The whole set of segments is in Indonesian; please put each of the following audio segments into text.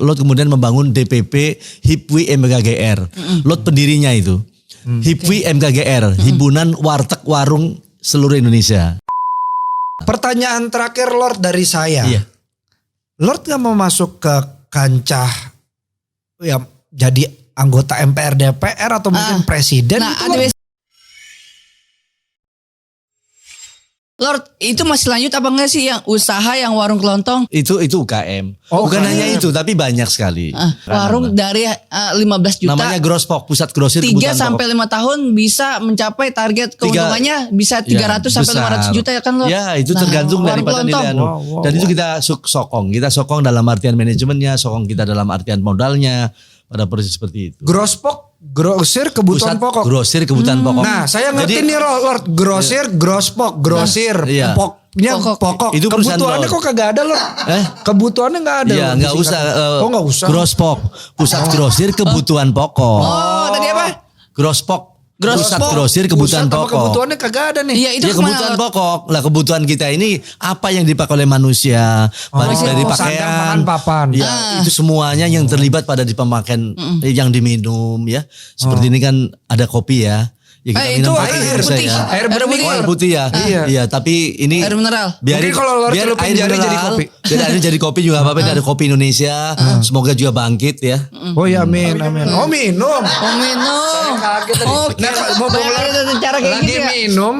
Lot kemudian membangun DPP HIPWI MKGR. Lot pendirinya itu. HIPWI MKGR, Himpunan Warteg Warung Seluruh Indonesia. Pertanyaan terakhir Lord dari saya. Iya. Lord gak mau masuk ke kancah ya jadi anggota MPR DPR atau mungkin presiden gitu Lord? Lord, itu masih lanjut apa enggak sih yang usaha yang warung kelontong? Itu UKM. Oh, Bukan UKM. hanya itu tapi banyak sekali. Warung dari 15 juta. Namanya Grosspok, pusat grosir 3 kebutuhan sampai pokok. 5 tahun bisa mencapai target keuntungannya bisa 300 sampai besar. 500 juta ya kan Lord? Ya itu tergantung warung daripada kelontong. nilai anu. Dan itu kita sokong. Kita sokong dalam artian manajemennya, sokong kita dalam artian modalnya. Pada proses seperti itu. Grosspok, grosir kebutuhan Pusat pokok. grosir kebutuhan pokok. Nah, saya ngerti Jadi, nih Lord, grosir, grosspok, grosir, Iya. pokoknya Pokok. pokok. Itu perusahaan kebutuhannya Lord. kok kagak ada Lord? Kebutuhannya nggak ada. Iya Lord, nggak usah. disingkat. Oh nggak usah. Grosspok, pusat grosir kebutuhan pokok. Oh, tadi apa? Grosspok, pusat Grosspok, grosir kebutuhan pusat sama pokok. kebutuhannya kagak ada nih. Iya itu Ya kemana, kebutuhan Lord? pokok. Lah kebutuhan kita ini apa yang dipakai oleh manusia, baik dari sandang, pakaian, pangan, papan. ya itu semuanya yang terlibat pada di pemakaian yang diminum ya. Seperti ini kan ada kopi ya. Ya kita itu minum kopi air bisa putih. ya. Air Air putih. Oh, air putih ya. Iya. Iya, tapi ini Air mineral. Mungkin kalau Lord celupin air jari jadi mineral, kopi. Biar airnya jadi kopi juga apa-apa. Ini ada kopi Indonesia. Semoga juga bangkit ya. Oh ya amin, amin. Oh minum. Oh minum. Kaget tadi. Oke. Nah, mau Ada cara kayak lagi gitu ya? minum.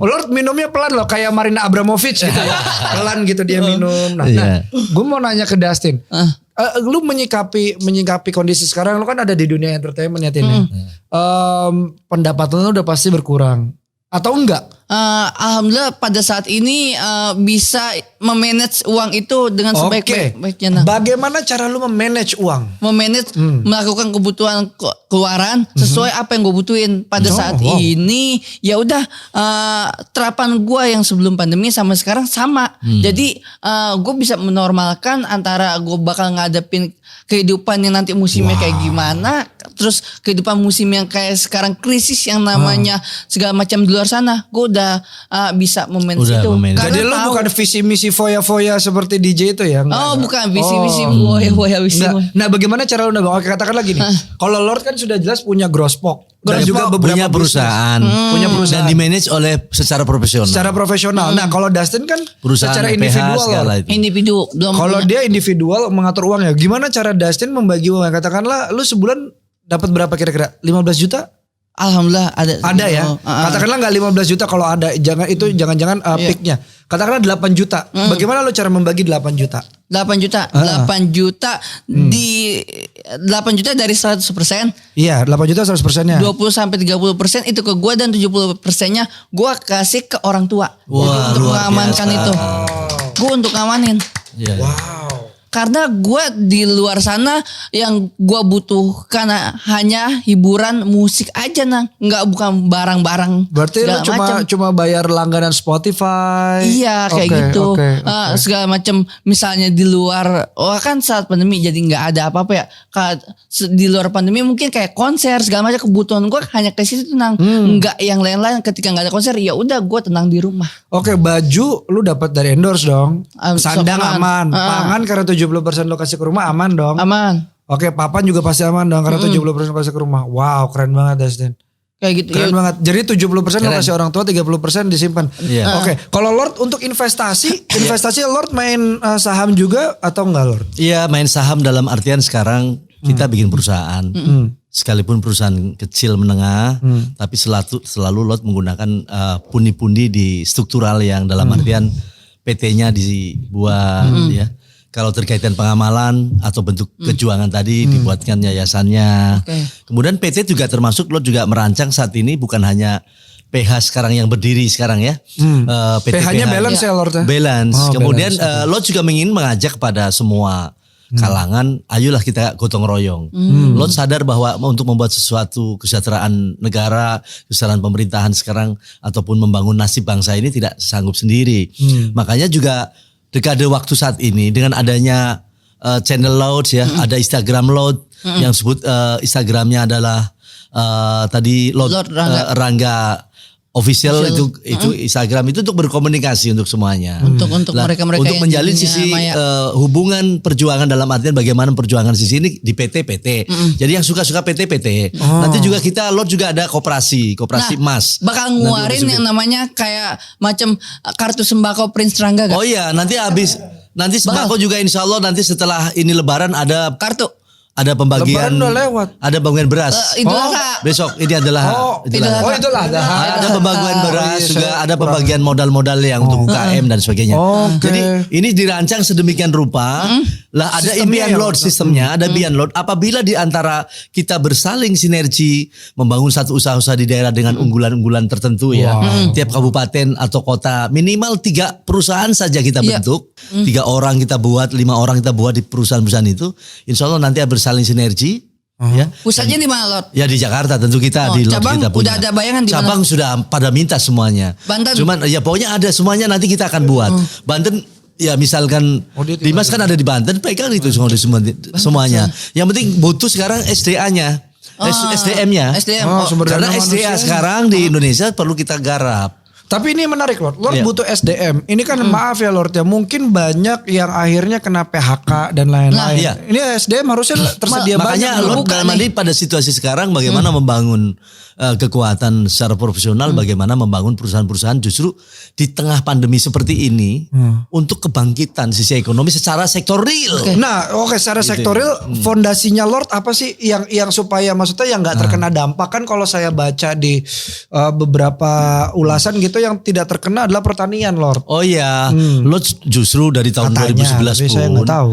Lord minumnya pelan loh kayak Marina Abramovich gitu ya. Pelan gitu dia minum. Nah, Iya. gue mau nanya ke Dustin. Lu menyikapi kondisi sekarang, lu kan ada di dunia entertainment ya Tin. Pendapatan lu udah pasti berkurang. Atau enggak? Alhamdulillah pada saat ini bisa memanage uang itu dengan sebaik-baiknya. Nah. Bagaimana cara lu memanage uang? Memanage melakukan kebutuhan keluaran sesuai apa yang gue butuhin pada saat ini. Ya udah terapan gue yang sebelum pandemi sama sekarang sama. Jadi gue bisa menormalkan antara gue bakal ngadepin kehidupan yang nanti musimnya kayak gimana, terus kehidupan musim yang kayak sekarang krisis yang namanya segala macam di luar sana. Gue udah bisa memanage Udah itu. memanage. Jadi lu tahu- bukan visi misi foya-foya seperti DJ itu ya? Enggak. bukan visi-visi boya visi. Enggak. Nah bagaimana cara lu nabung? Oke katakanlah gini. Kalau Lord kan sudah jelas punya Grosspok. Dan juga beberapa Punya perusahaan. Punya perusahaan. Dan dimanage oleh secara profesional. Secara profesional. Nah kalau Dustin kan Perusahaan secara PH individual. segala Lord. itu. Individu belum Kalau punya. dia individual mengatur uangnya. Gimana cara Dustin membagi uangnya? Katakanlah lu sebulan dapat berapa kira-kira? 15 juta? Alhamdulillah ada. Ada ya. Katakanlah nggak 15 juta kalau ada. Jangan itu jangan-jangan peaknya. Katakanlah 8 juta. Bagaimana lu cara membagi 8 juta? 8 juta. 8 juta di 8 juta dari 100%. Iya 8 juta 100%-nya. 20 sampai 30% itu ke gua dan 70%-nya gua kasih ke orang tua. Wah, Jadi untuk luar mengamankan biasa. itu. Gua untuk ngamanin. Iya. Wow. Karena gue di luar sana yang gue butuhkan hanya hiburan musik aja nang, nggak bukan barang-barang. Berarti lu segala macam. cuma bayar langganan Spotify. Iya kayak Oke, gitu. oke, Segala macam misalnya di luar, kan saat pandemi jadi nggak ada apa-apa ya. Di luar pandemi mungkin kayak konser segala macam kebutuhan gue hanya ke situ nang, nggak yang lain-lain. Ketika nggak ada konser ya udah gue tenang di rumah. Oke, baju lu dapat dari endorse dong. Sandang aman. aman. Pangan karena 70% lo kasih ke rumah aman dong. Aman. Oke, papan juga pasti aman dong karena 70% lo kasih ke rumah. Wow, keren banget Dustin. Kayak gitu. Keren Ya, banget. Jadi 70% lo Keren. kasih orang tua, 30% disimpan. Iya. Oke, kalau Lord untuk investasi Lord main saham juga atau enggak Lord? Iya main saham dalam artian sekarang kita bikin perusahaan. Sekalipun perusahaan kecil menengah. Tapi selalu Lot menggunakan pundi-pundi di struktural yang dalam artian PT-nya dibuat ya. Kalau terkaitan pengamalan atau bentuk kejuangan tadi dibuatkan yayasannya. Kemudian PT juga termasuk Lot juga merancang saat ini bukan hanya PH sekarang yang berdiri sekarang ya. PH-nya balance ya Lord ya? Balance. Oh, Kemudian balance, Lot juga ingin mengajak kepada semua kalangan, ayolah kita gotong royong. Lot sadar bahwa untuk membuat sesuatu kesejahteraan negara, kesejahteraan pemerintahan sekarang ataupun membangun nasib bangsa ini tidak sanggup sendiri. Makanya juga dekade waktu saat ini dengan adanya channel Lot ya, ada Instagram Lot yang sebut Instagramnya adalah tadi Lot Lord Rangga. Rangga official itu Instagram itu untuk berkomunikasi untuk semuanya. Untuk Lah, mereka-mereka untuk yang menjalin di dunia sisi maya. hubungan perjuangan dalam artian bagaimana perjuangan di sini di PT. Jadi yang suka-suka PT. Nanti juga kita Lord juga ada koperasi emas. Bakal Nanti nguarin juga. yang namanya kayak macam kartu sembako Prince Rangga gak? Oh iya, nanti sembako juga insya Allah nanti setelah ini Lebaran ada Kartu. pembagian. Lebaran udah lewat. Ada pembagian beras. Idul Adha. Besok ini adalah Idul Adha. Itulah ada. Ada pembagian beras iya, juga, saya ada pembagian modal-modal yang untuk UKM dan sebagainya. Oke. Jadi ini dirancang sedemikian rupa, lah ada Sistemnya impian ya, Lord sistemnya, ada impian Lord. Apabila di antara kita bersaling sinergi membangun satu usaha-usaha di daerah dengan unggulan-unggulan tertentu ya, tiap kabupaten atau kota minimal 3 perusahaan saja kita Iya. bentuk, 3 orang kita buat, 5 orang kita buat di perusahaan-perusahaan itu, insya Allah nanti bersaling sinergi. Ya, Pusatnya di mana, Lord? ya di Jakarta tentu kita Oh, di Lord cabang kita punya. udah ada bayangan di mana? Cabang sudah pada minta semuanya. Banten? Cuman ya pokoknya ada semuanya nanti kita akan buat. Banten ya misalkan Dimas kan ada di Banten, pegang itu semuanya. Yang penting butuh sekarang SDA-nya. SDM-nya. SDM. Oh, sumber Karena dana SDA manusia. sekarang di Indonesia perlu kita garap. Tapi ini menarik Lord. Lord Iya. butuh SDM. Ini kan maaf ya Lord ya. Mungkin banyak yang akhirnya kena PHK dan lain-lain. Nah, iya. Ini SDM harusnya tersedia Makanya banyak. Lord Bukan dalam nih. pada situasi sekarang bagaimana membangun kekuatan secara profesional, bagaimana membangun perusahaan-perusahaan justru di tengah pandemi seperti ini untuk kebangkitan sisi ekonomi secara sektor real. Nah, oke secara Gitu. sektorial fondasinya Lord apa sih yang supaya maksudnya yang nggak terkena dampak kan kalau saya baca di beberapa ulasan gitu yang tidak terkena adalah pertanian Lord. Oh iya, Lord justru dari tahun Katanya, 2011 tapi pun saya nggak tahu.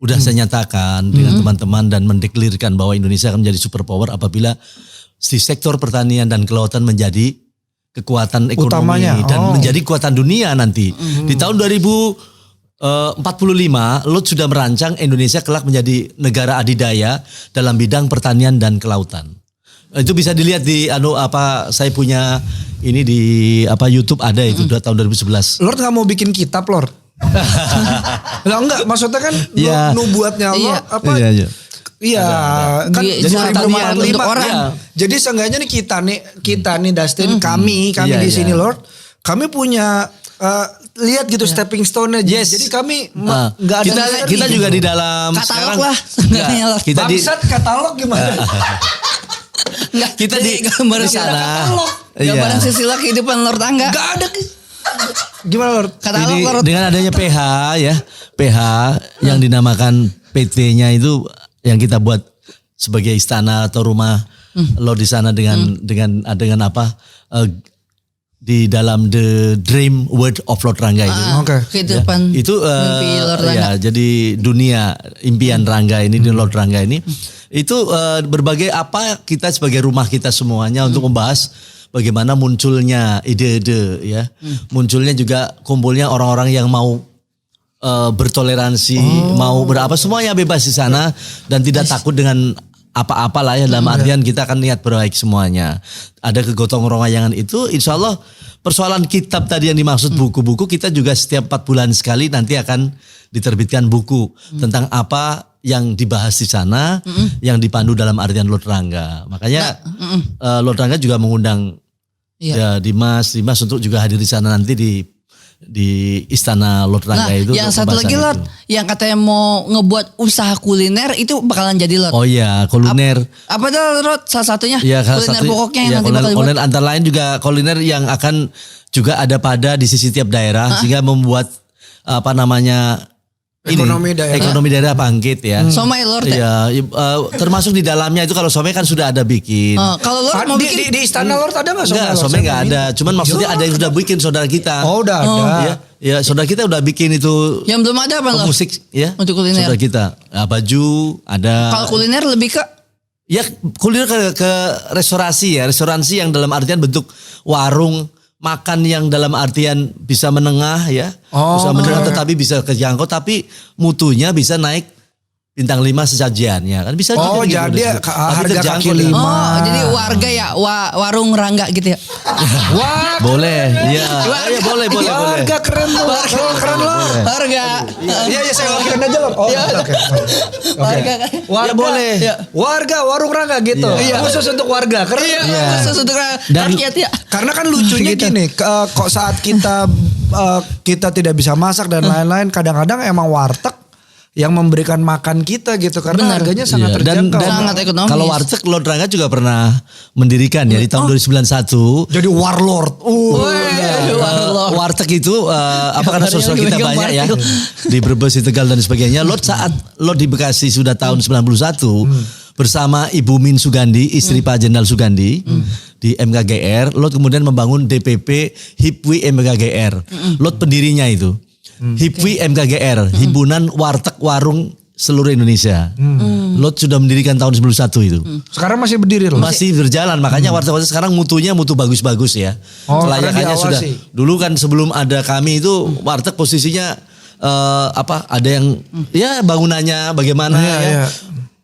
udah saya nyatakan dengan teman-teman dan mendeklirkan bahwa Indonesia akan menjadi superpower apabila di sektor pertanian dan kelautan menjadi kekuatan ekonomi Utamanya. dan menjadi kekuatan dunia nanti. Di tahun 2045 Lord sudah merancang Indonesia kelak menjadi negara adidaya dalam bidang pertanian dan kelautan. Itu bisa dilihat di saya punya ini di YouTube ada itu tahun 2011. Lord nggak mau bikin kitab Lord. Lah enggak, maksudnya kan Iya. nubuatnya Allah Iya. apa? Iya. Iya, kan Jadi jadi pertanian untuk orang. Iya. Jadi seenggaknya nih kita nih Dustin, kami Iya, di iya. sini Lord, kami punya lihat gitu stepping stone-nya. Yes. Jadi kami Nah, nggak ada kita juga di dalam Katalog sekarang lah. Enggak, kita di bangsat katalog gimana? Enggak, kita di gambaran sana. Gambaran Iya. silsilah kehidupan Lord Angga. Gak ada. Gimana Lord? Katalog Ini Lord. dengan adanya PH ya, PH yang dinamakan PT-nya itu yang kita buat sebagai istana atau rumah Lord di sana dengan apa di dalam the dream world of Lord Rangga itu. Oke. Kehidupan Itu mimpi Lord Angga. ya jadi dunia impian Rangga ini di Lord Rangga ini itu berbagai apa kita sebagai rumah kita semuanya untuk membahas bagaimana munculnya ide-ide ya, munculnya juga kumpulnya orang-orang yang mau bertoleransi, mau berapa semuanya bebas di sana dan tidak takut dengan apa-apa lah ya dalam artian kita akan niat berbaik semuanya. Ada kegotong royongan itu insya Allah persoalan kitab tadi yang dimaksud buku-buku kita juga setiap 4 bulan sekali nanti akan diterbitkan buku tentang apa yang dibahas di sana yang dipandu dalam artian Lord Rangga. Makanya Lord Rangga juga mengundang ya Dimas untuk juga hadir di sana nanti di Istana Lord Rangga itu. Yang untuk satu lagi pembahasan Lord, itu. yang katanya mau ngebuat usaha kuliner itu bakalan jadi Lord. Oh iya, kuliner. Apa tuh Lord salah satunya? Ya, Kuliner pokoknya yang nanti bakal dibuat. kuliner antara lain juga kuliner yang akan juga ada pada di sisi tiap daerah sehingga membuat apa namanya ekonomi daerah bangkit ya. Somai Lord ya. Iya, termasuk di dalamnya itu kalau somai kan sudah ada bikin. Kalau Lord mau bikin Di istana Lord ada nggak Enggak, somai enggak ada. Cuman maksudnya ada yang sudah bikin saudara kita. Oh udah ada. Ya, saudara kita udah bikin itu yang belum ada apa Lord? musik ya. Untuk kuliner. Saudara kita. Nah, baju ada. Kalau kuliner lebih ke Ya kuliner ke restorasi ya, restoransi yang dalam artian bentuk warung makan yang dalam artian bisa menengah ya, bisa menengah tetapi bisa kejangkau tapi mutunya bisa naik bintang 5 sesajiannya kan bisa Oh juga gitu. jadi Tapi harga terjangkau kaki dengan- 5. Oh, jadi warga ya warung Rangga gitu ya. Wah, Boleh, iya. Iya boleh. warga keren loh. Keren loh. Warga. Iya saya wakilan aja loh. Oh, oke. Warga. Warga boleh. Warga warung Rangga gitu. Iya. Khusus untuk warga. Keren. Iya, khusus untuk Dan- rakyat ya. Karena kan lucunya gini, kok saat kita tidak bisa masak dan lain-lain, kadang-kadang emang warteg yang memberikan makan kita gitu karena Benar. harganya sangat Iya, terjangkau. Sangat ekonomis. Kalau warteg Lord Rangga juga pernah mendirikan ya di tahun 2091. Jadi warlord. Warteg itu karena sosok kita Megang banyak ya martil. di Brebes, di Tegal dan sebagainya. Lord saat Lord di Bekasi sudah tahun 91 bersama Ibu Min Sugandi, istri Pak Jenderal Sugandi di MKGR. Lord kemudian membangun DPP HIPWI MKGR. Lord pendirinya itu. HIPWI MKGR, Himpunan Warteg Warung Seluruh Indonesia. Lord sudah mendirikan tahun 91 itu. Sekarang masih berdiri loh. Masih berjalan, makanya warteg-warteg sekarang mutunya mutu bagus-bagus ya. Oh, Kelayakannya karena sudah. diawasi. Dulu kan sebelum ada kami itu warteg posisinya ada yang ya bangunannya bagaimana Iya, ya. iya.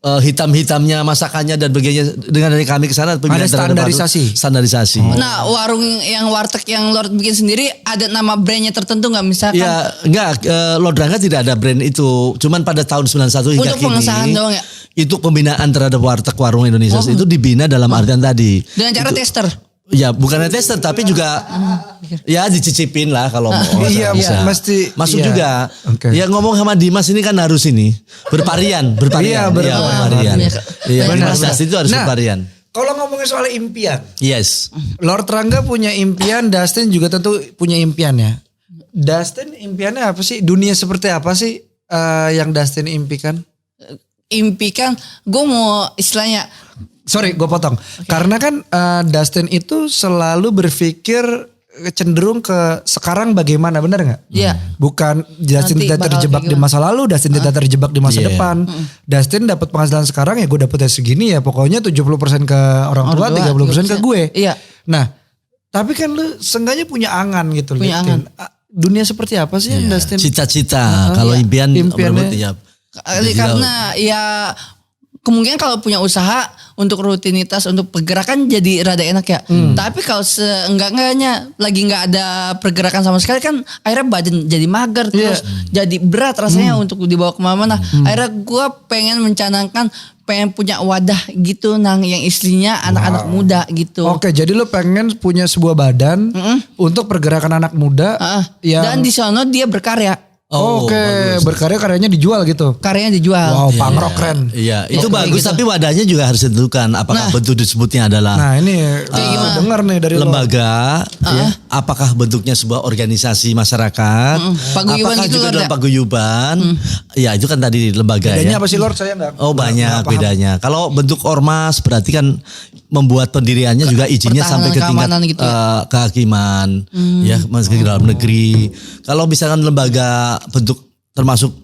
Hitam-hitamnya, masakannya dan sebagainya. Dengan dari kami ke sana pembinaan Ada terhadap standarisasi? Standarisasi. Nah, warung yang warteg yang Lord bikin sendiri ada nama brandnya tertentu nggak misalkan? Ya enggak, Lord Rangga tidak ada brand itu. Cuman pada tahun 91 hingga Untuk kini. pengesahan doang ya? Itu pembinaan terhadap warteg warung Indonesia itu dibina dalam artian tadi. Dengan cara tester. Ya bukan tester tapi juga ya dicicipin lah kalau mau. Iya, bisa. mesti- masuk iya. juga. Oke. Ya ngomong sama Dimas ini kan harus ini berparian. Iya, berparian. Iya. Iya, Benar. Dimas itu harus Nah, berparian. Kalau ngomongin soal impian, Yes. Lord Rangga punya impian, Dustin juga tentu punya impian ya. Dustin impiannya apa sih? Dunia seperti apa sih yang Dustin impikan? Impikan gue mau istilahnya Sorry, gue potong. Karena kan Dustin itu selalu berpikir cenderung ke sekarang bagaimana, benar nggak? Iya. Bukan Dustin Nanti tidak bakal terjebak kayak di masa lalu, Dustin tidak terjebak di masa Iya. depan. Dustin dapat penghasilan sekarang ya gue dapetnya segini ya, pokoknya 70% ke orang tua, 30% ke gue. Iya. Nah, tapi kan lu seenggaknya punya angan gitu. Punya Dustin. Dunia seperti apa sih yang Dustin? Cita-cita. Kalau Iya. impian Impiannya. menurut ya. Karena ya kemungkinan kalau punya usaha untuk rutinitas untuk pergerakan jadi rada enak ya. Tapi kalau seenggak-enggaknya lagi nggak ada pergerakan sama sekali kan akhirnya badan jadi mager terus jadi berat rasanya untuk dibawa kemana-mana. Akhirnya gue pengen mencanangkan pengen punya wadah gitu nang yang isinya anak-anak muda gitu. Oke, jadi lu pengen punya sebuah badan untuk pergerakan anak muda yang Dan di sana dia berkarya. Oke, berkarya-karyanya dijual gitu. Karyanya dijual. Wow, punk rock keren. Iya, itu Oke, bagus gitu. tapi wadahnya juga harus ditentukan apakah bentuk disebutnya adalah Nah, ini gimana? dengar nih dari lo. lembaga, ya, apakah bentuknya sebuah organisasi masyarakat, Paguyuban apakah gitu, juga Lord, dalam ya? paguyuban, ya itu kan tadi lembaga Bedanya ya. apa sih Lord? Saya enggak. Oh banyak bedanya. Kalau bentuk ormas berarti kan membuat pendiriannya juga izinnya sampai ke tingkat keamanan gitu kehakiman, ya masuk ke dalam negeri. Kalau misalkan lembaga bentuk termasuk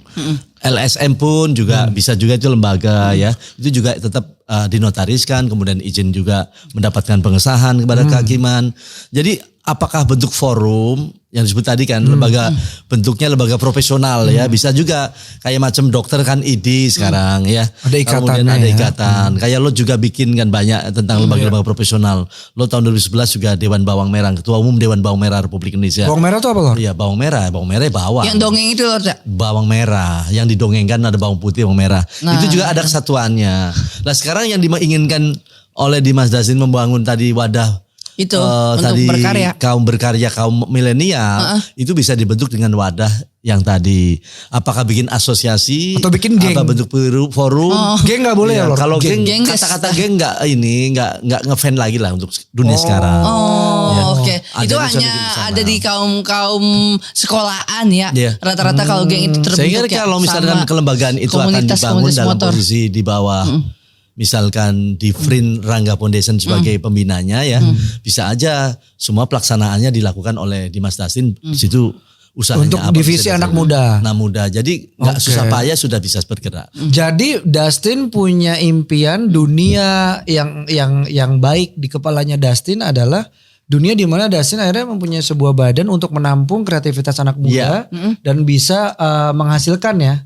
LSM pun juga bisa juga itu lembaga ya. Itu juga tetap dinotariskan, kemudian izin juga mendapatkan pengesahan kepada kehakiman. Jadi apakah bentuk forum yang disebut tadi kan lembaga bentuknya lembaga profesional ya, bisa juga kayak macam dokter kan ID sekarang ya. Ada ikatannya Kemudian ada ya. ikatan. Kayak lo juga bikin kan banyak tentang lembaga-lembaga profesional. Lo tahun 2011 juga Dewan Bawang Merah, Ketua Umum Dewan Bawang Merah Republik Indonesia. Bawang merah tuh apa Lord? Iya, bawang merah bawang. Yang dongeng itu Lord ya. Bawang merah, yang didongengkan ada bawang putih, bawang merah. Nah. Itu juga ada kesatuannya. Nah sekarang yang diinginkan oleh Dimas Dustin membangun tadi wadah Itu untuk tadi berkarya. kaum berkarya, kaum milenial itu bisa dibentuk dengan wadah yang tadi. Apakah bikin asosiasi Atau bikin geng? Apa bentuk forum? Geng nggak boleh ya Lord? Kalau geng, Geng, kata-kata geng nggak ngefan lagi lah untuk dunia sekarang. Oh, Ya. oke. Ada Itu yang bisa hanya bikin bersama. ada di kaum sekolahan ya. Iya. Rata-rata kalau geng itu terbentuk Saya kira ya kalau misalkan sama kelembagaan itu akan dibangun komunitas dalam motor. posisi di bawah misalkan di Frin Rangga Foundation sebagai pembinanya ya, bisa aja semua pelaksanaannya dilakukan oleh Dimas Dustin di situ usahanya Untuk apa divisi bisa anak dilakukan. muda. Anak muda. Jadi nggak Oke. susah payah sudah bisa bergerak. Jadi Dustin punya impian dunia yang baik di kepalanya Dustin adalah dunia di mana Dustin akhirnya mempunyai sebuah badan untuk menampung kreativitas anak muda dan bisa menghasilkan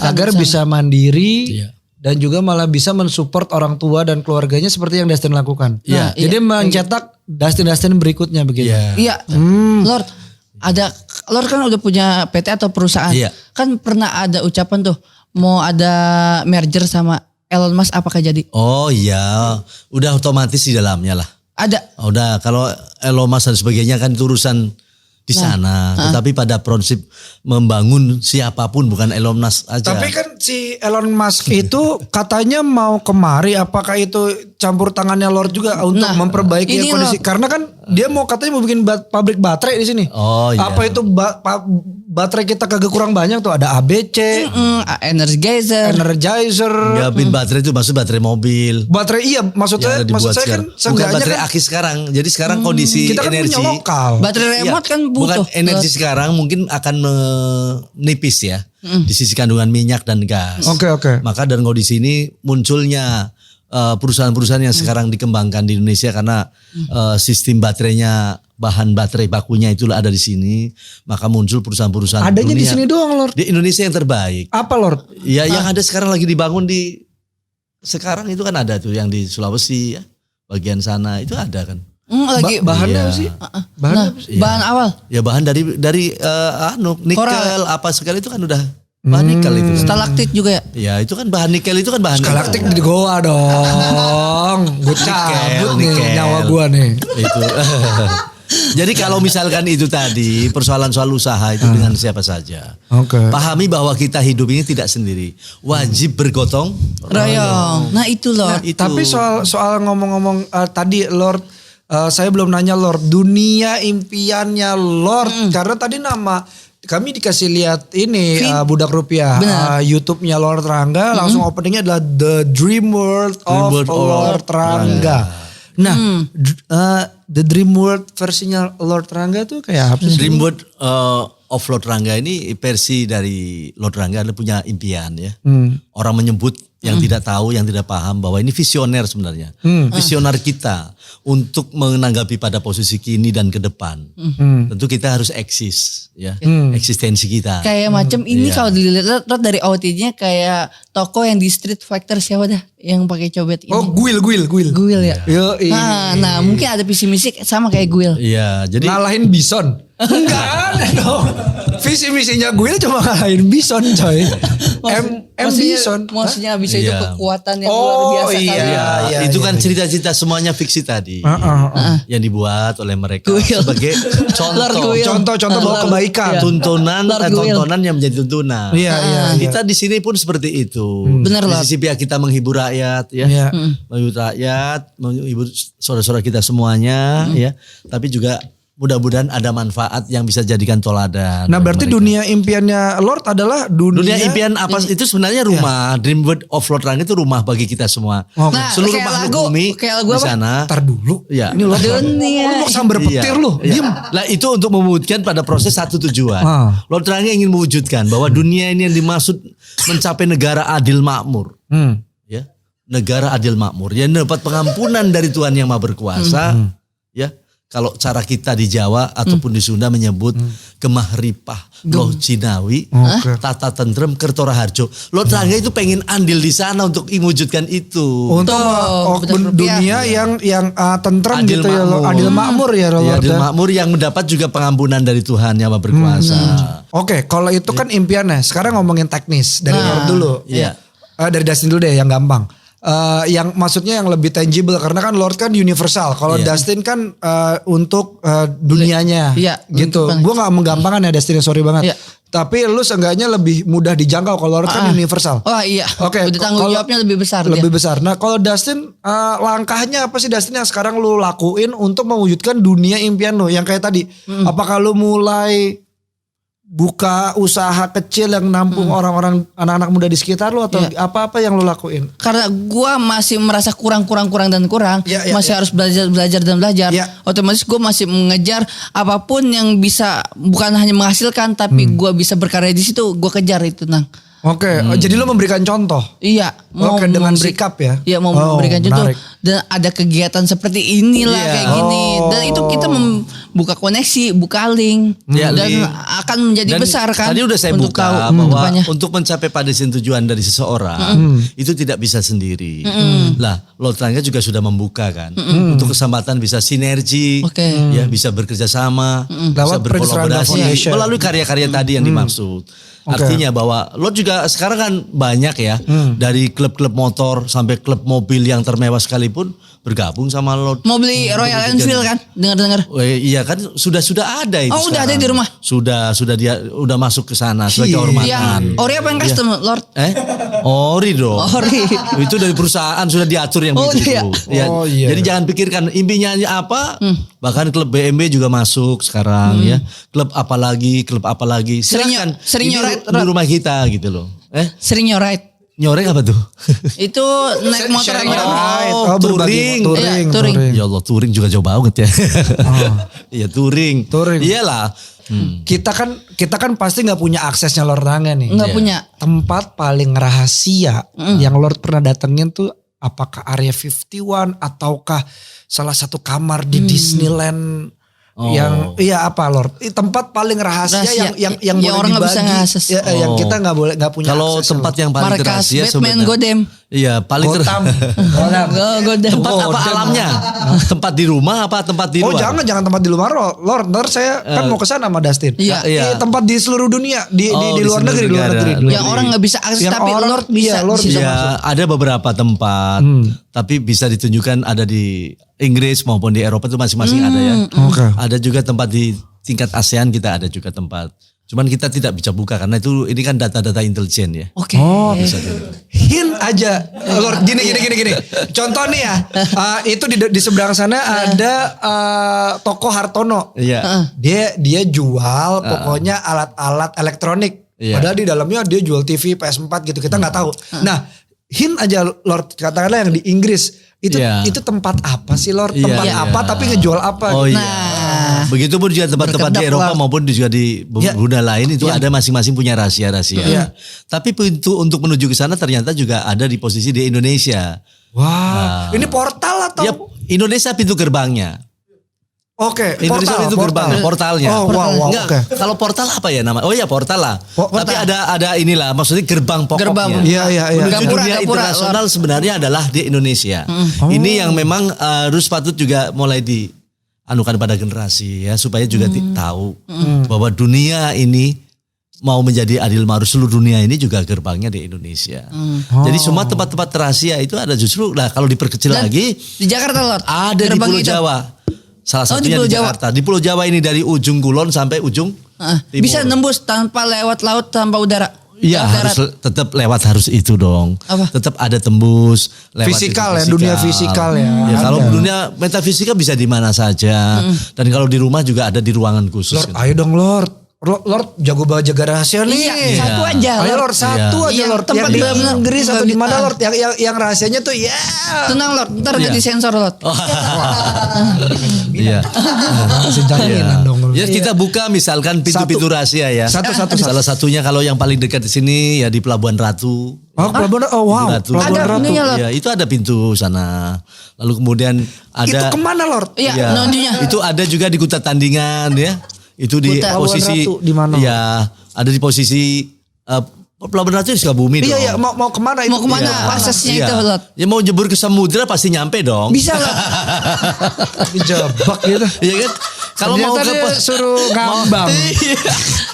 agar bisa mandiri dan juga malah bisa mensupport orang tua dan keluarganya seperti yang Dustin lakukan. Jadi mencetak Dustin berikutnya begitu. Iya. Lord, Lord kan udah punya PT atau perusahaan. Kan pernah ada ucapan tuh mau ada merger sama Elon Musk, apakah jadi? Oh iya, udah otomatis di dalamnya lah. Ada. Udah, kalau Elon Musk dan sebagainya kan itu urusan di sana. Tetapi pada prinsip membangun siapapun, bukan Elon Musk aja. Tapi kan si Elon Musk itu katanya mau kemari, apakah itu campur tangannya Lord juga untuk memperbaiki kondisi? Karena kan dia katanya mau bikin pabrik baterai di sini. Oh iya. Apa itu baterai kita kagak kurang banyak tuh, ada ABC, Energizer. Ya, baterai itu maksud baterai mobil. Baterai maksud saya kan bukan baterai aki sekarang. Jadi sekarang kondisi kita kan energi punya lokal. Baterai remote kan butuh. Bukan energi sekarang mungkin akan menipis ya. Di sisi kandungan minyak dan gas. Oke. Maka dan kondisi ini munculnya perusahaan-perusahaan yang sekarang dikembangkan di Indonesia karena sistem baterainya, bahan baterai bakunya itu ada di sini, maka muncul perusahaan-perusahaan adanya dunia. Di sini doang, Lord. Di Indonesia yang terbaik. Apa, Lord? Ya yang ada sekarang lagi dibangun sekarang itu kan ada tuh yang di Sulawesi ya, bagian sana itu ada kan. Lagi bahannya apa sih? Bahan awal. Ya bahan dari nikel apa sekali itu kan udah bahan nikel itu. Stalaktit juga ya? Ya itu kan bahan nikel itu kan bahan stalaktit di goa dong. Gue cabut nih nyawa gue nih. Itu. Jadi kalau misalkan itu tadi persoalan soal usaha itu dengan siapa saja. Pahami bahwa kita hidup ini tidak sendiri. Wajib bergotong royong. Nah itu loh. Tapi soal ngomong-ngomong tadi Lord, saya belum nanya Lord, dunia impiannya Lord. Karena tadi nama kami dikasih lihat ini Budak Rupiah YouTube-nya Lord Rangga, langsung openingnya adalah The Dream World of Lord Rangga. Nah, The Dream World versinya Lord Rangga tuh kayak apa sih? Dream World of Lord Rangga ini versi dari Lord Rangga ada punya impian ya. Orang menyebut yang tidak tahu, yang tidak paham bahwa ini visioner sebenarnya. Visioner kita untuk menanggapi pada posisi kini dan ke depan. Tentu kita harus eksis ya, eksistensi kita. Kayak macam ini kalau dilihat dari outfitnya kayak toko yang di Street Fighter siapa dah yang pakai cobet ini. Oh, Guil. Guil ya. Nah, mungkin ada visi misi sama kayak Guil. Iya, jadi ngalahin Bison. Enggak ada dong. Visi misinya Guil cuma ngalahin Bison, coy. Bison. Maksudnya bisa itu kekuatan yang luar biasa iya, itu kan cerita-cerita semuanya fiksi tadi. Yang dibuat oleh mereka sebagai contoh bahwa kebaikan, tontonan yang menjadi tuntunan. Iya. Kita di sini pun seperti itu. Benar di lah. sisi pihak kita menghibur rakyat ya. Menghibur rakyat, menghibur saudara-saudara kita semuanya ya. Tapi juga mudah-mudahan ada manfaat yang bisa jadikan toladan. Nah berarti dunia impiannya Lord adalah dunia impian apa itu sebenarnya rumah. Dream World of Lord Rangga itu rumah bagi kita semua. Nah, seluruh makhluk bumi di sana. Ntar dulu. Ya. Ini Lord dunia. Lu mau sambar petir lu. Diem. Lah itu untuk mewujudkan pada proses satu tujuan. Lord Rangga ingin mewujudkan bahwa dunia ini yang dimaksud mencapai negara adil makmur. Ya. Negara adil makmur yang dapat pengampunan dari Tuhan yang Maha Berkuasa. Ya. Kalau cara kita di Jawa ataupun di Sunda menyebut kemahripah, loh Cinawi, tata tentrem, kertora harjo. Lord Rangga itu pengen andil di sana untuk mewujudkan itu. Untuk dunia yang tentrem adil gitu makmur. Adil makmur ya Lord. Adil makmur yang mendapat juga pengampunan dari Tuhan yang Maha Berkuasa. Oke, kalau itu kan impiannya. Sekarang ngomongin teknis dari Lord dulu. Iya. Dari Dustin dulu deh yang gampang. Yang maksudnya yang lebih tangible karena kan Lord kan universal. Kalau Dustin kan untuk dunianya gitu. Gue gak menggampangkan ya Dustin, sorry banget. Tapi lu seenggaknya lebih mudah dijangkau kalau Lord kan universal. Oh iya. Oke. Udah tanggung jawabnya lebih besar. Lebih besar. Nah kalau Dustin langkahnya apa sih Dustin yang sekarang lu lakuin untuk mewujudkan dunia impian lu yang kayak tadi? Apakah lu mulai buka usaha kecil yang nampung orang-orang anak-anak muda di sekitar lu atau apa-apa yang lu lakuin? Karena gua masih merasa kurang masih harus belajar. Otomatis gua masih mengejar apapun yang bisa bukan hanya menghasilkan tapi gua bisa berkarya di situ, gua kejar itu Nang. Oke, jadi lo memberikan contoh. Iya, Oke, dengan sikap ya. Iya, mau Oh, memberikan contoh. menarik. Dan ada kegiatan seperti inilah Iya. kayak gini. Dan itu kita membuka koneksi, buka link. Iya, Dan link. akan menjadi Dan besar kan. Tadi udah saya untuk buka tahu bahwa apanya. untuk mencapai pada tujuan dari seseorang itu tidak bisa sendiri. Lah, Lord Rangga juga sudah membuka kan untuk kesempatan bisa sinergi, Oke. ya bisa bekerja sama, bisa Lewat Prince Rangga berkolaborasi Foundation. melalui karya-karya tadi yang dimaksud. Oke. Artinya bahwa Lord juga sekarang kan banyak ya dari klub-klub motor sampai klub mobil yang termewah sekalipun bergabung sama Lord. Mau beli Royal Enfield kan? Dengar-dengar. Iya kan sudah ada itu. Oh, udah ada sekarang. di rumah? Sudah dia udah masuk ke sana sebagai Iya. kehormatan. Yang Ori apa yang custom Lord? Ori dong. Ori. Itu dari perusahaan sudah diatur yang Oh, begitu. iya. Ya, Oh, iya. Jadi jangan pikirkan impinya apa. Bahkan klub BMW juga masuk sekarang ya. Klub apa lagi? Silakan. Sering Ini nyoret, di rumah kita gitu loh. Sering nyorite. Nyorek apa tuh? Itu naik motor Sharing aja. ride. Oh, berbagi- touring. touring. Iya, touring. Ya Allah, touring juga jauh banget ya. Iya, touring. Touring. Iyalah. Kita kan pasti nggak punya aksesnya Lord Rangga nih. Nggak Iya. punya. Tempat paling rahasia yang Lord pernah datengin tuh apakah Area 51 ataukah salah satu kamar di Disneyland yang iya apa Lord? Tempat paling rahasia, Rahasia. yang Yang boleh orang nggak bisa dibagi. ngakses. Ya, yang kita nggak punya Kalau akses. tempat yang paling Markas rahasia Batman sebenarnya. Godem. Iya, paling Gotham. Godem. tempat apa alamnya? Tempat di rumah apa tempat di Oh luar? jangan tempat di luar Lord. Ntar saya kan mau ke sana sama Dustin. Iya. Iya. Tempat di seluruh dunia, di Oh, luar di negeri, seluruh luar negara. negeri. Yang orang nggak bisa akses Yang tapi orang- Lord bisa. iya, Lord di situ. bisa. Ya, ada beberapa tempat, tapi bisa ditunjukkan ada di Inggris maupun di Eropa itu masing-masing ada ya. Oke. Ada juga tempat di tingkat ASEAN kita ada juga tempat. Cuman kita tidak bisa buka karena ini kan data-data intelijen ya. Oke. Hint aja, Lord. Gini. Contoh nih ya, itu di seberang sana ada toko Hartono. Iya. Dia jual pokoknya alat-alat elektronik. Iya. Padahal di dalamnya dia jual TV, PS4 gitu. Kita nggak tahu. Nah, hint aja Lord, katakanlah yang di Inggris. Iya. Itu tempat apa sih Lord? Iya, Tempat iya. apa tapi ngejual apa? Oh gitu. iya. Begitupun juga tempat-tempat di berkedap, Eropa Lord. maupun juga di Iya. pengguna lain itu ada masing-masing punya rahasia-rahasia. Iya. Tapi pintu untuk menuju ke sana ternyata juga ada di posisi di Indonesia. Wah, ini portal atau? Ya, Indonesia pintu gerbangnya. Oke, Indonesia itu gerbang, portalnya. Oh, wow, Enggak, oke. kalau portal apa ya nama? Oh ya portal lah. Portal. Tapi ada inilah, maksudnya gerbang pokoknya. Gerbang. Iya. Menuju Gapura, dunia gapura, internasional sebenarnya adalah di Indonesia. Ini yang memang harus patut juga mulai dianukan pada generasi ya supaya juga tahu bahwa dunia ini mau menjadi adil makmur seluruh dunia ini juga gerbangnya di Indonesia. Jadi semua tempat-tempat rahasia itu ada justru lah kalau diperkecil Dan lagi di Jakarta Lord. ada di Gerbang Pulau itu. Jawa. Salah Oh, di satunya Pulau di Jawa. Jakarta. Di Pulau Jawa ini dari ujung Kulon sampai ujung timur. Bisa nembus tanpa lewat laut tanpa udara. Iya Lewat harus darat. tetap lewat harus itu dong. Apa? Tetap ada tembus. Lewat Fisikal itu ya, dunia fisikal ya. Ya kalau Ada. dunia metafisika bisa di mana saja. Dan kalau di rumah juga ada di ruangan khusus. Lord, ayo dong Lord. Lord jago banget jaga rahasia nih. Iya, satu aja. Ayo Lord. Lord, satu aja Iya, Lord. tempat Yang di benar-benar Inggris atau di mana Ah. Lord? Yang rahasianya tuh ya. Tenang Lord, ntar nggak Iya. disensor Lord. Iya. Kasih jaminan dong. Lord. Ya kita buka misalkan pintu-pintu rahasia ya. Satu. Salah satunya kalau yang paling dekat di sini ya di Pelabuhan Ratu. Oh, Pelabuhan, oh wow. Ratu. Pelabuhan Ada Ratu. ininya, Lord. Ya, itu ada pintu sana. Lalu kemudian ada Itu kemana Lord? Iya, ya, nondinya. itu ada juga di Kuta Tandingan ya. Itu di Kuta. posisi Pelabuhan Ratu, di mana? Ya, ada di posisi Pelabuhan Ratu di Sukabumi dong. Iya, mau kemana itu? Mau kemana Iya. aksesnya Iya. itu Lord? Ya mau jebur ke samudra pasti nyampe dong. Bisa Lord. Dijebak gitu. Iya kan? Kalau mau Ternyata dia suruh ngambang.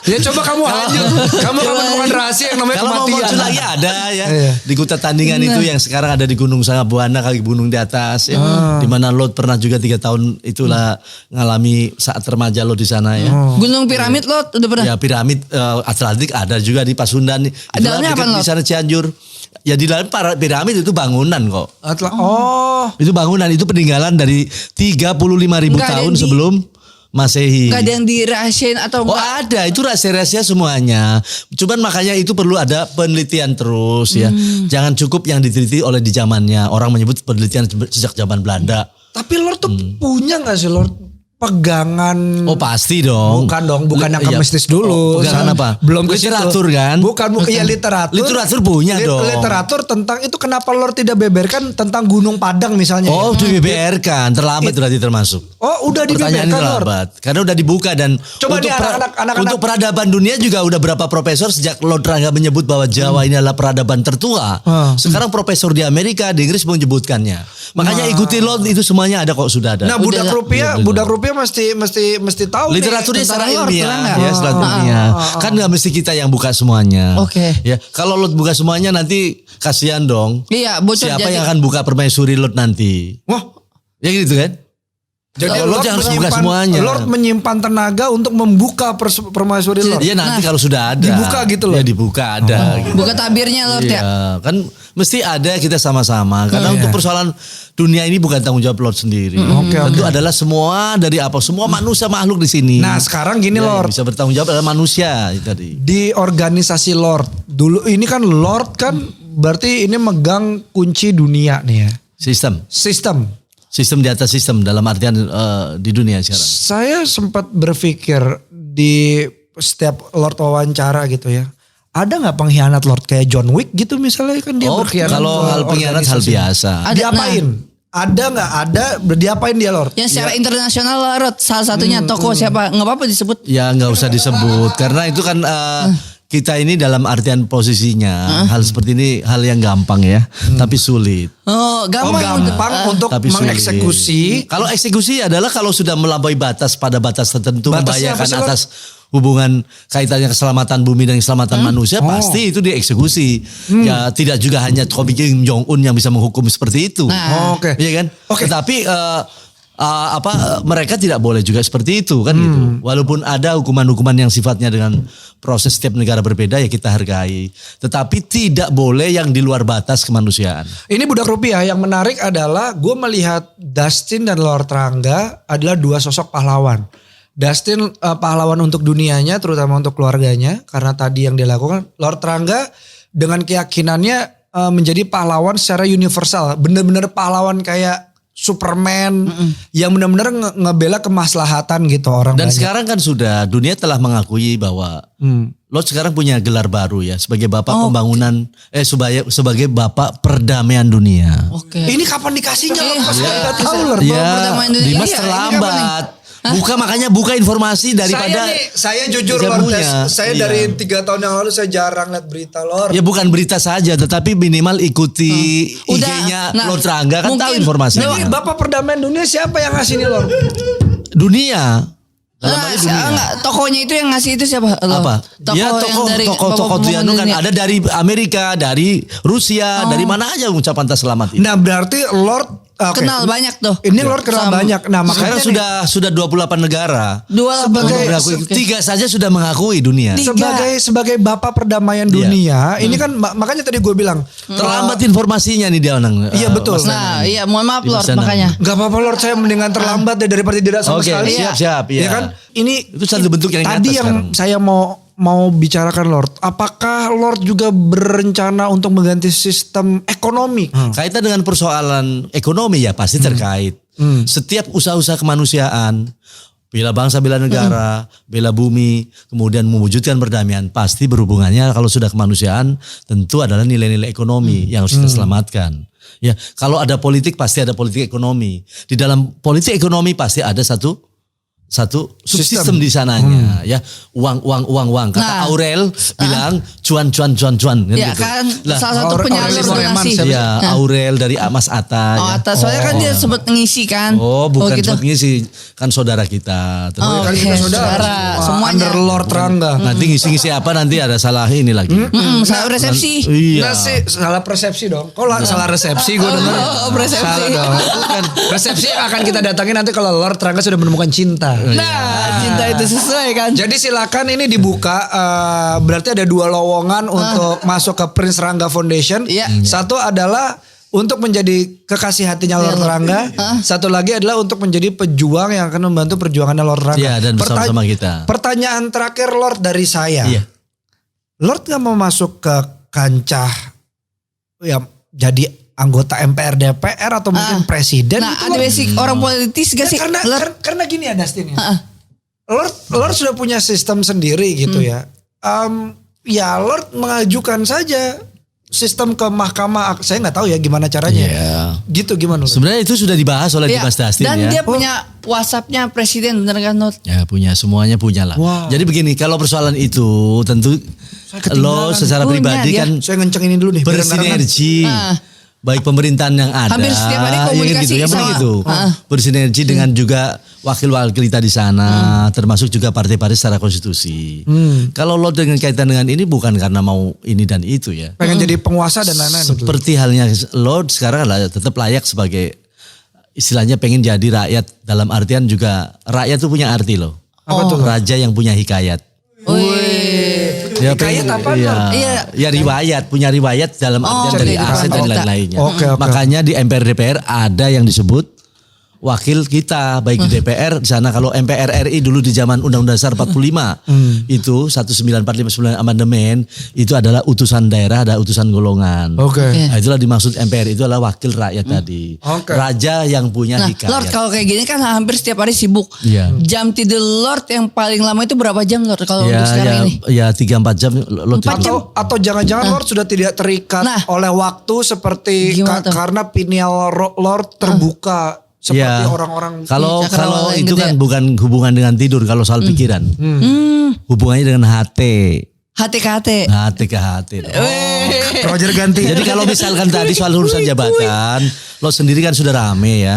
Ya coba kamu lanjut. Kamu menemukan rahasia yang namanya Kalau mau kematian. muncul lagi ada ya. Iya. Di Kuta Tandingan itu yang sekarang ada di Gunung Sangabuana kaki gunung di atas ya. Di mana Lot pernah juga 3 tahun itulah ngalami saat remaja Lot di sana ya. Gunung Piramid Lord udah pernah. Ya piramid Atlantik ada juga di Pasundan. Dalamnya apa, Di Lot? sana Cianjur. Ya di dalam piramid itu bangunan kok. Oh. Itu bangunan itu peninggalan dari 35.000 Nggak ada tahun yang di- sebelum Masehi. Gak ada yang dirahasiain atau Oh enggak? ada, itu rahasia-rahasia semuanya. Cuman makanya itu perlu ada penelitian terus ya. Jangan cukup yang diteliti oleh di zamannya. Orang menyebut penelitian sejak zaman Belanda. Tapi Lord tuh punya gak sih Lord? pegangan. Oh pasti dong. Bukan yang ke mistis dulu. Pegangan apa? Belum ke literatur situ. kan? Bukan. Ya literatur. Literatur punya dong. Literatur tentang itu kenapa Lord tidak beberkan tentang Gunung Padang misalnya. Oh dibeberkan, terlambat berarti termasuk. Oh udah dibeberkan Pertanyaannya Lord. terlambat. Karena udah dibuka dan Coba nih anak-anak. untuk peradaban dunia juga udah berapa profesor sejak Lord Rangga menyebut bahwa Jawa ini adalah peradaban tertua. Sekarang profesor di Amerika, di Inggris menyebutkannya. Makanya ikuti Lord, itu semuanya ada kok, sudah ada. Nah budak rupiah mesti tahu literaturnya nih secara tentang Lord, ilmiah ya, secara ilmiah. Kan nggak mesti kita yang buka semuanya. Oke. Ya, kalau Lord buka semuanya nanti kasihan dong. Iya, bocor. Siapa yang akan buka permaisuri Lord nanti? Wah, ya gitu kan? jadi Lord harus buka semuanya. Lord menyimpan tenaga untuk membuka permaisuri Lord. Iya nanti kalau sudah ada. Dibuka gitu loh. Ya dibuka ada. Gitu. Buka tabirnya Lord ya. Iya, kan mesti ada kita sama-sama. Karena untuk persoalan dunia ini bukan tanggung jawab Lord sendiri. Tentu adalah semua manusia makhluk di sini. Nah sekarang gini Lord. Bisa bertanggung jawab adalah manusia itu tadi. Di organisasi Lord dulu ini kan Lord kan berarti ini megang kunci dunia nih ya. Sistem di atas sistem dalam artian di dunia sekarang. Saya sempat berpikir di setiap Lord wawancara gitu ya. Ada nggak pengkhianat Lord kayak John Wick gitu misalnya kan dia berkhianat. Kalau hal pengkhianat hal biasa. Diapain? Ada nggak ada diapain dia Lord? Yang secara internasional Lord salah satunya tokoh siapa? Nggak apa-apa disebut. Ya nggak usah disebut karena itu kan kita ini dalam artian posisinya hal seperti ini hal yang gampang ya, tapi sulit. Gampang untuk tapi mengeksekusi. Kalau eksekusi adalah kalau sudah melampaui batas pada batas tertentu Batasnya membahayakan apa sih, atas hubungan kaitannya keselamatan bumi dan keselamatan manusia pasti itu dieksekusi. Ya tidak juga hanya Kim Jong Un yang bisa menghukum seperti itu. Oke. Iya kan? Tetapi mereka tidak boleh juga seperti itu kan gitu. Walaupun ada hukuman-hukuman yang sifatnya dengan proses setiap negara berbeda ya kita hargai. Tetapi tidak boleh yang di luar batas kemanusiaan. Ini budak rupiah yang menarik adalah gue melihat Dustin dan Lord Rangga adalah dua sosok pahlawan. Dustin pahlawan untuk dunianya terutama untuk keluarganya karena tadi yang dia lakukan. Lord Rangga dengan keyakinannya menjadi pahlawan secara universal. Bener-bener pahlawan kayak Superman yang benar-benar ngebela kemaslahatan gitu orang. Dan banyak. sekarang kan sudah dunia telah mengakui bahwa Lord sekarang punya gelar baru ya sebagai bapak pembangunan sebagai bapak perdamaian dunia. Oke. Ini kapan dikasihnya Lord? Pas nggak tahu Lord. Ya, Perdamaian dunia. Dimas Iya, terlambat. Buka informasi daripada saya jujur Lord, saya dari 3 tahun yang lalu saya jarang lihat berita Lord. Ya bukan berita saja tetapi minimal ikuti IG-nya Lord Rangga kan tahu informasi. Jadi Bapak Perdamaian Dunia siapa yang ngasih ini Lord? Dunia. Tokohnya itu yang ngasih itu siapa? Apa? Tokoh itu kan ada dari Amerika, dari Rusia, dari mana aja ucapan tas selamat itu. Nah berarti Lord kenal banyak tuh. Ini Lord kenal banyak. Nah sekarang sudah 28 negara. 28 3 saja sudah mengakui dunia. Sebagai bapak perdamaian dunia, ini kan makanya tadi gue bilang terlambat informasinya nih dia orang. Iya betul. Nah, iya mohon maaf Lord makanya. Gak apa-apa Lord, saya mendingan terlambat deh daripada tidak sama sekali. Siap. Ya kan? Ini itu satu bentuk yang tadi yang saya mau bicarakan Lord. Apakah Lord juga berencana untuk mengganti sistem ekonomi? Kaitan dengan persoalan ekonomi ya pasti terkait. Setiap usaha-usaha kemanusiaan, bela bangsa, bela negara, bela bumi, kemudian mewujudkan perdamaian pasti berhubungannya kalau sudah kemanusiaan tentu adalah nilai-nilai ekonomi yang harus kita selamatkan. Ya, kalau ada politik pasti ada politik ekonomi. Di dalam politik ekonomi pasti ada satu subsistem di sananya ya uang kata Aurel bilang cuan kan ya gitu. Kan salah satu penyalur donasi ya Aurel dari Mas Atta Atta soalnya kan dia sempat ngisi kan bukan gitu. sempat ngisi kan saudara kita kan kita saudara semuanya under Lord Rangga nanti ngisi apa nanti ada salah ini lagi salah resepsi salah persepsi dong kalau salah resepsi gue dengar resepsi bukan resepsi yang akan kita datangin nanti kalau Lord Rangga sudah menemukan cinta. Nah, cinta itu sesuai kan. Jadi silakan ini dibuka. Berarti ada 2 lowongan untuk masuk ke Prince Rangga Foundation. Satu adalah untuk menjadi kekasih hatinya Lord Rangga. Satu lagi adalah untuk menjadi pejuang yang akan membantu perjuangannya Lord Rangga. Iya, dan bersama-sama kita. Pertanyaan terakhir Lord dari saya. Lord gak mau masuk ke kancah ya jadi anggota MPR DPR atau mungkin presiden. Nah, gitu ada Lord. basic orang politis gak sih? Karena gini ya Dustin ya. Lord sudah punya sistem sendiri gitu ya. Ya Lord mengajukan saja sistem ke mahkamah. Saya nggak tahu ya gimana caranya. Gitu gimana Lord? Sebenarnya itu sudah dibahas oleh Dimas Dastin dan ya. dia punya WhatsApp-nya presiden, bener kan Lord? Ya punya, semuanya punya lah. Wow. Jadi begini, kalau persoalan itu tentu lo secara Punya pribadi dia. kan Saya ngenceng ini dulu nih. bersinergi. Baik pemerintahan yang ada, Hampir setiap hari komunikasi ya sama- begitu. Bersinergi dengan juga wakil-wakil kita di sana, termasuk juga partai-partai secara konstitusi. Kalau lo dengan kaitan dengan ini bukan karena mau ini dan itu ya. Pengen jadi penguasa dan lain-lain. Seperti halnya lo sekarang lah tetap layak sebagai istilahnya pengen jadi rakyat, dalam artian juga rakyat tuh punya arti loh. Apa tuh? Raja yang punya hikayat. Ya, Hikayat apa, ya riwayat, punya riwayat dalam artian dari cerita. aset dan Cerita. lain-lainnya. Oke. Makanya di MPR DPR ada yang disebut wakil kita, baik di DPR di sana. Kalau MPR RI dulu di zaman Undang-Undang Dasar 45 itu 19459 amandemen itu adalah utusan daerah, ada utusan golongan. Oke. Nah, itulah dimaksud MPR, itu adalah wakil rakyat tadi. Oke. Raja yang punya Nah, hikayat. Lord kalau kayak gini kan hampir setiap hari sibuk. Iya. Jam tidur Lord yang paling lama itu berapa jam Lord kalau untuk sekarang ini? Ya 3-4 jam lo tidur. Atau jangan-jangan Lord sudah tidak terikat oleh waktu seperti Gimana tuh? karena pineal Lord terbuka seperti orang-orang. Kalau cakrawala yang itu gede kan ya? bukan hubungan dengan tidur, kalau soal pikiran. Hubungannya dengan HT. HT. HT ke HT. Roger ganti. Jadi kalau misalkan tadi soal urusan jabatan, lo sendiri kan sudah rame ya.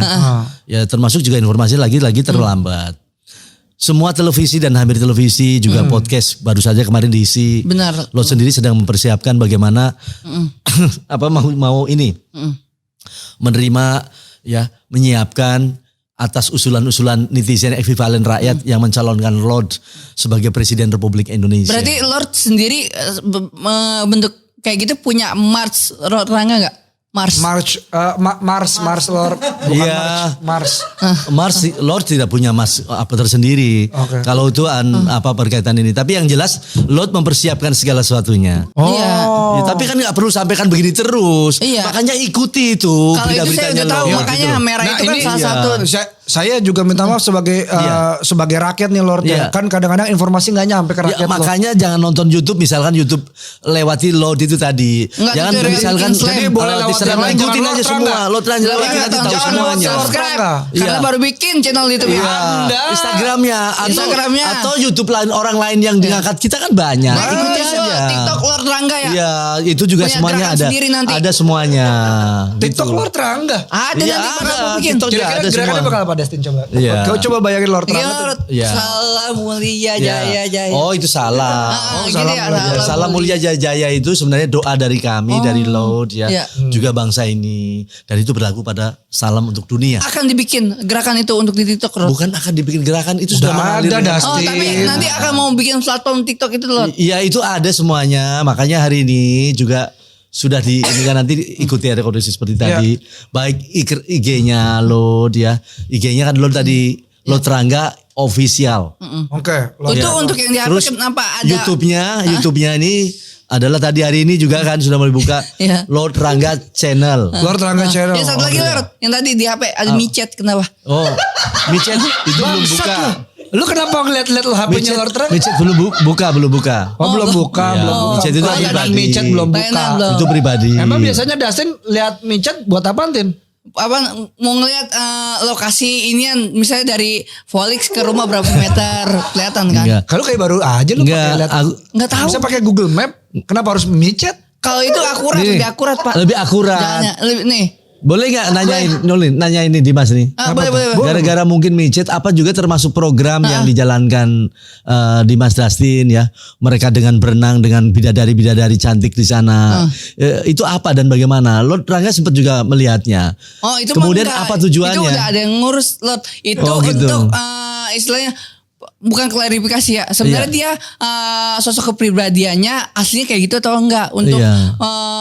Ya termasuk juga informasi lagi terlambat. Semua televisi dan hampir televisi juga podcast baru saja kemarin diisi. Benar. Lo sendiri sedang mempersiapkan bagaimana apa mau ini menerima ya, menyiapkan atas usulan-usulan netizen ekvivalen rakyat yang mencalonkan Lord sebagai Presiden Republik Indonesia. Berarti Lord sendiri bentuk kayak gitu punya Mars Lord Rangga nggak? Mars Lord. Bukan Iya. Mars. Mars Lord tidak punya Mars apa tersendiri. Oke. Kalau itu apa berkaitan ini. Tapi yang jelas Lord mempersiapkan segala sesuatunya. Iya. Ya, tapi kan nggak perlu sampaikan begini terus. Iya. Makanya ikuti itu Kalau itu saya berita-beritanya udah tahu, Lord, makanya gitu loh. merah itu kan ini salah iya. satu. Saya juga minta maaf sebagai sebagai rakyat nih Lord. Iya. Kan kadang-kadang informasi nggak nyampe ke Ya, rakyat. Lord. makanya jangan nonton YouTube, misalkan YouTube lewati Lord itu tadi. Enggak, Jangan itu misalkan bikin slam. Jadi boleh lewat diserang, yang lain, ikutin jangan aja Lord semua. Rangga. Lord Rangga Jangan nanti tahu jangan lewat semuanya. subscribe Rangga. karena Iya. baru bikin channel YouTube Iya. Anda. Instagramnya Instagramnya. atau YouTube lain orang lain yang diangkat kita kan banyak. Nah, Ikuti itu aja. TikTok Lord Rangga ya. Iya, itu juga Punya semuanya gerakan ada. sendiri nanti. Ada semuanya. TikTok Gitu. Lord Rangga. Ada Iya, nanti bakal ada. bikin. TikTok juga Kira-kira ada gerakannya semua. bakal apa Destin coba? Iya. Kau coba bayangin Lord Iya, Rangga. Lord. Iya. Salam mulia jaya jaya. Oh itu salah. Gitu ya, Salam mulia jaya itu sebenarnya doa dari kami, dari Lord ya. Iya. Juga bangsa ini. Dan itu berlaku pada salam untuk dunia. Akan dibikin gerakan itu untuk di TikTok Lord. Bukan akan dibikin gerakan, itu sudah Udah mengalir. ada, ya. Das. Oh tapi nanti akan mau bikin platform TikTok itu Lord. Iya itu ada semuanya. Makanya hari ini juga sudah ini kan nanti ikuti ada kondisi seperti tadi. Baik IG-nya Lord ya. IG-nya kan Lord tadi Lord Rangga official. Oke. Lord Itu Rangga. untuk yang di HP Terus kenapa ada YouTube-nya ini adalah tadi hari ini juga kan sudah mulai buka Iya. Lord Rangga channel. Lord Rangga channel. Ya satu lagi Lord, yang tadi di HP ada micet kenapa? Oh, micet itu belum buka. Lu kenapa ngeliat-liat lu HP-nya Micet, Lord Rangga? micet belum belum buka. Oh, belum buka, Iya, belum buka. micet itu Layanan pribadi. micet belum buka. Layanan belum. Itu pribadi. Emang biasanya Dustin lihat micet buat apa Tin? Apa mau ngeliat lokasi inian misalnya dari Volix ke rumah berapa meter kelihatan kan? Enggak. Kalau kayak baru aja lu Enggak, pakai lihat. Nggak tahu. Bisa pakai Google Map. Kenapa harus micet? Kalau itu akurat Nih, lebih akurat Pak. lebih akurat. Jalannya, nih. Boleh nggak nanya ini Dimas nih? Boleh. Gara-gara mungkin micet apa juga termasuk program yang dijalankan Dimas Dastin ya. Mereka dengan berenang dengan bidadari-bidadari cantik di sana. Itu apa dan bagaimana? Lord Rangga sempat juga melihatnya. Oh itu Kemudian mah enggak. apa tujuannya? Itu udah ada yang ngurus Lord. Itu Oh, gitu. untuk istilahnya bukan klarifikasi ya. Sebenarnya dia sosok kepribadiannya aslinya kayak gitu atau enggak untuk Iya.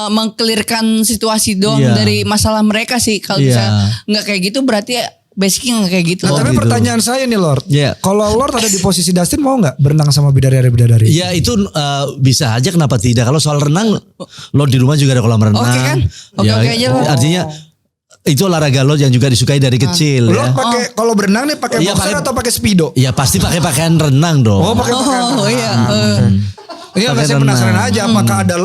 mengkelirkan situasi doang Iya. dari masalah mereka sih. Kalau Iya. bisa enggak kayak gitu berarti basicnya nggak kayak gitu. Nah, tapi gitu. pertanyaan saya nih Lord, Iya. kalau Lord ada di posisi Dustin mau nggak berenang sama bidadari-bidadari? Ya itu bisa aja, kenapa tidak? Kalau soal renang, lo di rumah juga ada kolam renang. Oke kan? Oke aja lo. Artinya itu olahraga lo yang juga disukai dari kecil Lord ya. pakai kalau berenang nih pakai Iya, boxer pakai- atau pakai speedo? Ya pasti pakai pakaian renang dong. Oh pakai pakaian. Oh iya. Iya nggak, Pakai saya penasaran renang. aja apakah ada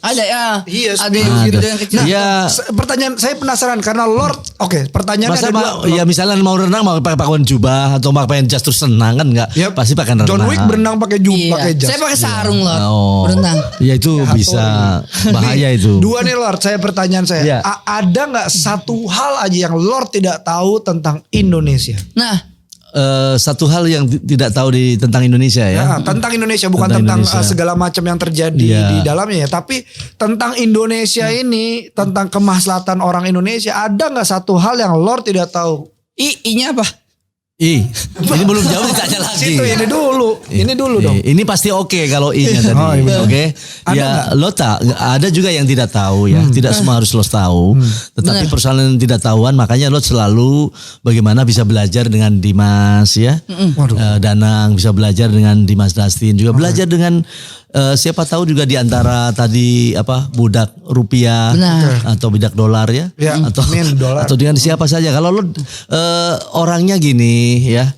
Ada ya. Iya, Ada speedo yang gitu. gitu yang kecil. Nah, Iya. pertanyaan saya penasaran karena Lord, oke, pertanyaannya Masa ada dua. ya misalnya mau renang mau pakai pakaian jubah atau pakai jas terus senang kan enggak? Yap. Pasti pakai renang. John Wick berenang pakai Iya. pakai jas. Saya pakai sarung loh. Oh. Berenang. Ya itu bisa bahaya itu. Dua nih Lord, pertanyaan saya. Iya. Ada nggak satu hal aja yang Lord tidak tahu tentang Indonesia? Nah, Satu hal yang tidak tahu tentang Indonesia ya. Nah, tentang Indonesia bukan Tentang tentang Indonesia. segala macam yang terjadi Iya. di dalamnya ya, tapi tentang Indonesia ini, tentang kemaslahatan orang Indonesia, ada nggak satu hal yang Lord tidak tahu? I-nya apa? Ini belum jauh ditanya lagi. Situ ini dulu dong. Ini pasti oke kalau I-nya tadi. Oh, iya betul. Oke. Ada Ya nggak? lo ada juga yang tidak tahu ya. Tidak semua harus lo tahu. Tetapi Benar. persoalan yang tidak tahuan makanya lo selalu bagaimana bisa belajar dengan Dimas ya. Danang bisa belajar dengan Dimas Dustin juga belajar dengan siapa tahu juga di antara tadi budak rupiah Benar. atau budak dolar ya. Ya, Atau dolar. atau dengan siapa saja. Kalau lo orangnya gini ya,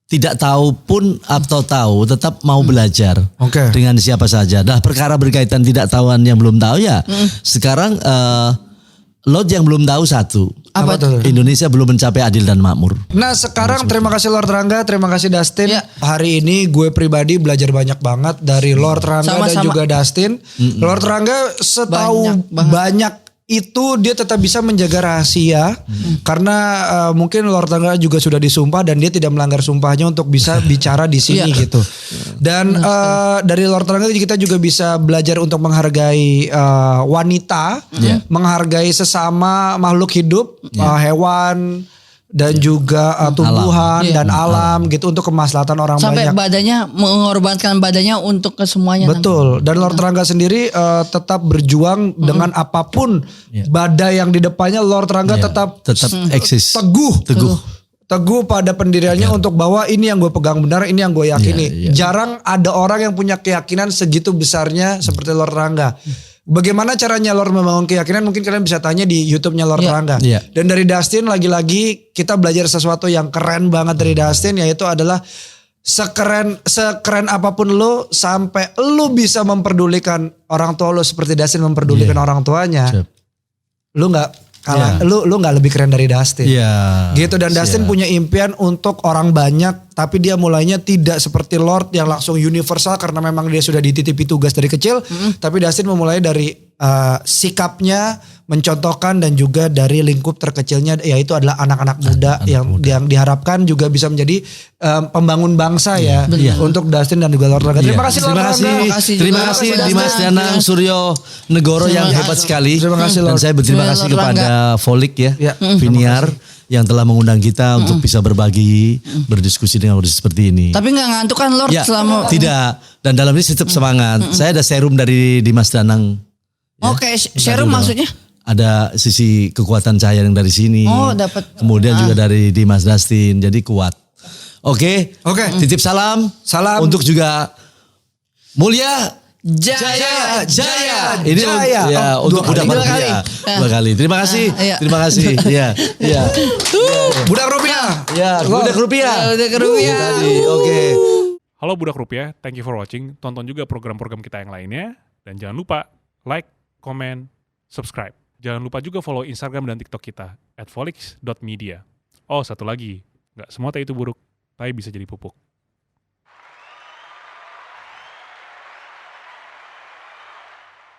tidak tahu pun atau tahu tetap mau belajar Oke. dengan siapa saja. Nah perkara berkaitan tidak tahuan yang belum tahu ya, sekarang lo yang belum tahu satu, Apa tuh? Indonesia belum mencapai adil dan makmur. Nah sekarang terima kasih Lord Rangga, terima kasih Dustin. Ya. Hari ini gue pribadi belajar banyak banget dari Lord Rangga dan Sama-sama. juga Dustin. Lord Rangga setahu Banyak banget. banyak itu dia tetap bisa menjaga rahasia karena mungkin Lord Rangga juga sudah disumpah dan dia tidak melanggar sumpahnya untuk bisa bicara di sini Iya. gitu. Dan dari Lord Rangga kita juga bisa belajar untuk menghargai wanita, menghargai sesama makhluk hidup, hewan dan juga tumbuhan Iya. dan alam gitu untuk kemaslahatan orang Sampai banyak. badannya mengorbankan badannya untuk ke semuanya. Betul. Dan Lord Rangga sendiri tetap berjuang dengan apapun badai yang di depannya. Lord Rangga Ya, tetap tetap eksis. teguh pada pendiriannya untuk bahwa ini yang gue pegang benar, ini yang gue yakini. Iya. Jarang ada orang yang punya keyakinan segitu besarnya seperti Lord Rangga. Bagaimana caranya Lord membangun keyakinan? Mungkin kalian bisa tanya di YouTube-nya Lord Iya. Rangga. Iya. Dan dari Dustin lagi-lagi kita belajar sesuatu yang keren banget dari Dustin, yaitu adalah sekeren apapun lo sampai lo bisa memperdulikan orang tua lo seperti Dustin memperdulikan orang tuanya. Siap. Lu nggak kalah, Iya. lu nggak lebih keren dari Dustin. Iya. Gitu, dan Dustin Siap. punya impian untuk orang banyak, tapi dia mulainya tidak seperti Lord yang langsung universal karena memang dia sudah dititipi tugas dari kecil. Tapi Dustin memulai dari sikapnya, mencontohkan dan juga dari lingkup terkecilnya, yaitu adalah anak-anak muda yang diharapkan juga bisa menjadi pembangun bangsa ya untuk Dustin dan juga Lord Rangga. Terima kasih Lord Terima kasih, Rangga. terima kasih Dimas Danang Suryo Negoro yang hebat sekali. Terima kasih, Dan Lord. saya berterima Terima kasih kasih, Lord kepada Volik ya, Ya, Viniar yang telah mengundang kita untuk bisa berbagi, berdiskusi dengan kondisi seperti ini. Tapi nggak ngantuk kan Lord Ya, selama. tidak. Dan dalam ini tetap semangat. Saya ada serum dari Dimas Danang. Oke, serum maksudnya? Ada sisi kekuatan cahaya yang dari sini. Oh, dapat. Kemudian juga dari Dimas Dustin. Jadi kuat. Oke. Oke. Titip salam. Salam. Untuk juga Mulia Jaya. Ini Jaya. ya Oh, untuk dua budak kali. rupiah. Dua Dua kali. Terima kasih. iya. Terima kasih. Iya. Iya. Budak rupiah. Ya, budak rupiah. Budak rupiah. Tadi. Oke. Halo Budak Rupiah, thank you for watching. Tonton juga program-program kita yang lainnya. Dan jangan lupa like, comment, subscribe. Jangan lupa juga follow Instagram dan TikTok kita @volix.media. Oh, satu lagi, nggak semua teh itu buruk, tapi bisa jadi pupuk.